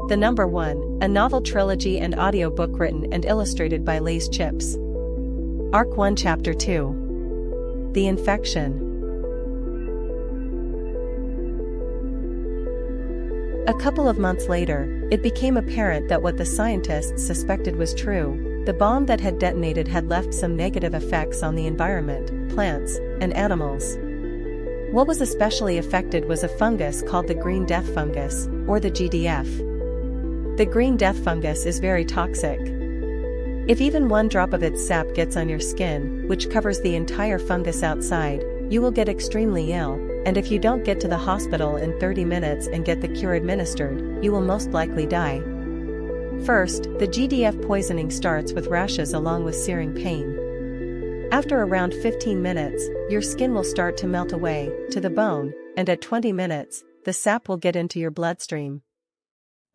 The number 1, a novel trilogy and audiobook written and illustrated by Lays Chips. Arc 1 Chapter 2. The Infection. A couple of months later, it became apparent that what the scientists suspected was true. The bomb that had detonated had left some negative effects on the environment, plants, and animals. What was especially affected was a fungus called the green death fungus, or the GDF. The green death fungus is very toxic. If even one drop of its sap gets on your skin, which covers the entire fungus outside, you will get extremely ill, and if you don't get to the hospital in 30 minutes and get the cure administered, you will most likely die. First, the GDF poisoning starts with rashes along with searing pain. After around 15 minutes, your skin will start to melt away, to the bone, and at 20 minutes, the sap will get into your bloodstream.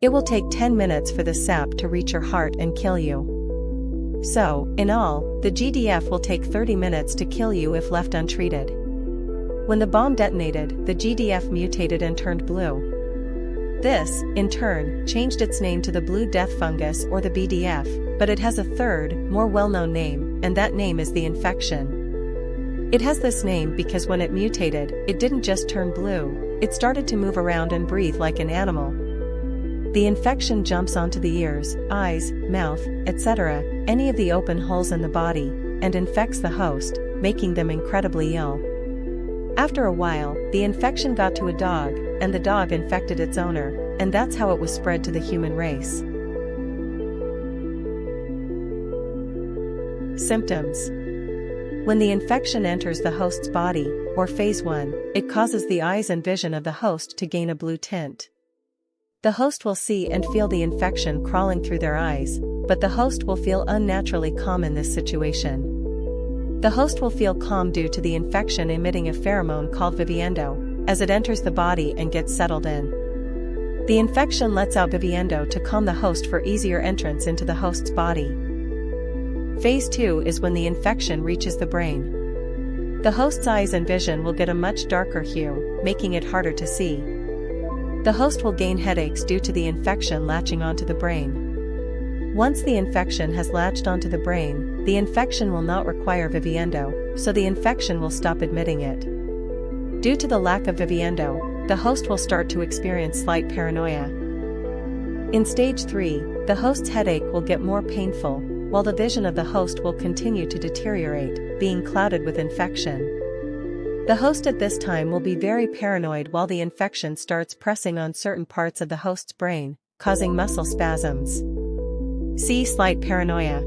It will take 10 minutes for the sap to reach your heart and kill you. So, in all, the GDF will take 30 minutes to kill you if left untreated. When the bomb detonated, the GDF mutated and turned blue. This, in turn, changed its name to the blue death fungus or the BDF, but it has a third, more well-known name, and that name is the infection. It has this name because when it mutated, it didn't just turn blue, it started to move around and breathe like an animal. The infection jumps onto the ears, eyes, mouth, etc., any of the open holes in the body, and infects the host, making them incredibly ill. After a while, the infection got to a dog, and the dog infected its owner, and that's how it was spread to the human race. Symptoms. When the infection enters the host's body, or phase 1, it causes the eyes and vision of the host to gain a blue tint. The host will see and feel the infection crawling through their eyes, but the host will feel unnaturally calm in this situation. The host will feel calm due to the infection emitting a pheromone called viviendo, as it enters the body and gets settled in. The infection lets out viviendo to calm the host for easier entrance into the host's body. Phase 2 is when the infection reaches the brain. The host's eyes and vision will get a much darker hue, making it harder to see. The host will gain headaches due to the infection latching onto the brain. Once the infection has latched onto the brain, the infection will not require viviendo, so the infection will stop emitting it. Due to the lack of viviendo, the host will start to experience slight paranoia. In stage 3, the host's headache will get more painful, while the vision of the host will continue to deteriorate, being clouded with infection. The host at this time will be very paranoid while the infection starts pressing on certain parts of the host's brain, causing muscle spasms. See slight paranoia.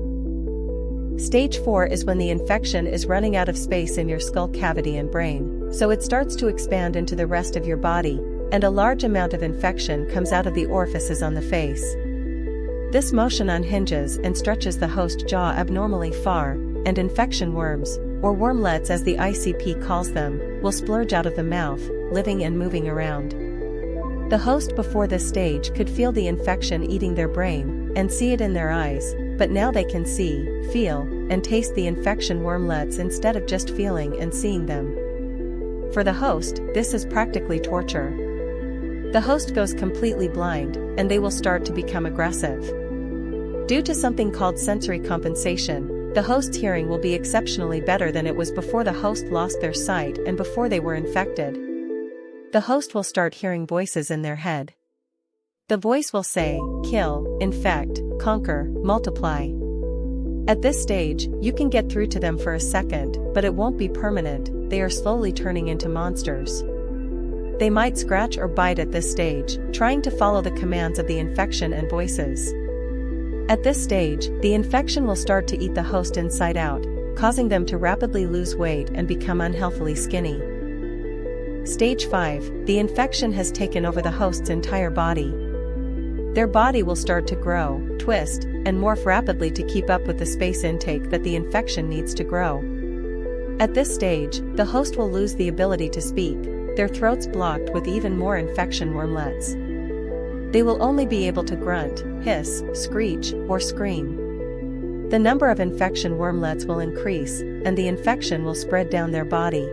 Stage 4 is when the infection is running out of space in your skull cavity and brain, so it starts to expand into the rest of your body, and a large amount of infection comes out of the orifices on the face. This motion unhinges and stretches the host jaw abnormally far, and infection worms, or wormlets as the ICP calls them, will splurge out of the mouth, living and moving around. The host before this stage could feel the infection eating their brain, and see it in their eyes, but now they can see, feel, and taste the infection wormlets instead of just feeling and seeing them. For the host, this is practically torture. The host goes completely blind, and they will start to become aggressive. Due to something called sensory compensation, the host's hearing will be exceptionally better than it was before the host lost their sight and before they were infected. The host will start hearing voices in their head. The voice will say, kill, infect, conquer, multiply. At this stage, you can get through to them for a second, but it won't be permanent, they are slowly turning into monsters. They might scratch or bite at this stage, trying to follow the commands of the infection and voices. At this stage, the infection will start to eat the host inside out, causing them to rapidly lose weight and become unhealthily skinny. Stage 5, the infection has taken over the host's entire body. Their body will start to grow, twist, and morph rapidly to keep up with the space intake that the infection needs to grow. At this stage, the host will lose the ability to speak, their throats blocked with even more infection wormlets. They will only be able to grunt, hiss, screech, or scream. The number of infection wormlets will increase, and the infection will spread down their body.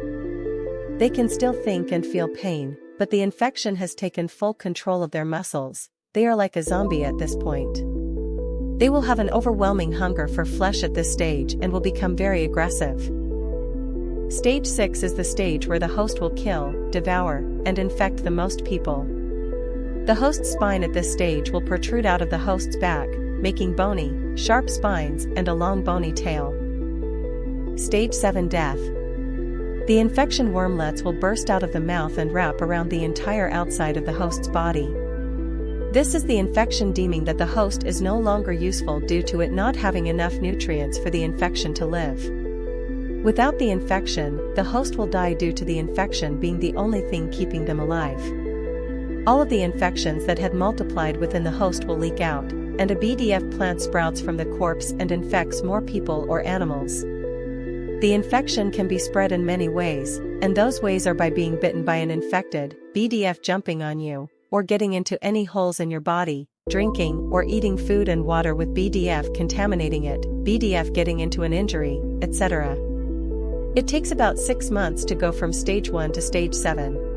They can still think and feel pain, but the infection has taken full control of their muscles, they are like a zombie at this point. They will have an overwhelming hunger for flesh at this stage and will become very aggressive. Stage 6 is the stage where the host will kill, devour, and infect the most people. The host's spine at this stage will protrude out of the host's back, making bony, sharp spines and a long bony tail. Stage 7 Death. The infection wormlets will burst out of the mouth and wrap around the entire outside of the host's body. This is the infection deeming that the host is no longer useful due to it not having enough nutrients for the infection to live. Without the infection, the host will die due to the infection being the only thing keeping them alive. All of the infections that had multiplied within the host will leak out, and a BDF plant sprouts from the corpse and infects more people or animals. The infection can be spread in many ways, and those ways are by being bitten by an infected BDF jumping on you, or getting into any holes in your body, drinking or eating food and water with BDF contaminating it, BDF getting into an injury, etc. It takes about 6 months to go from stage 1 to stage 7.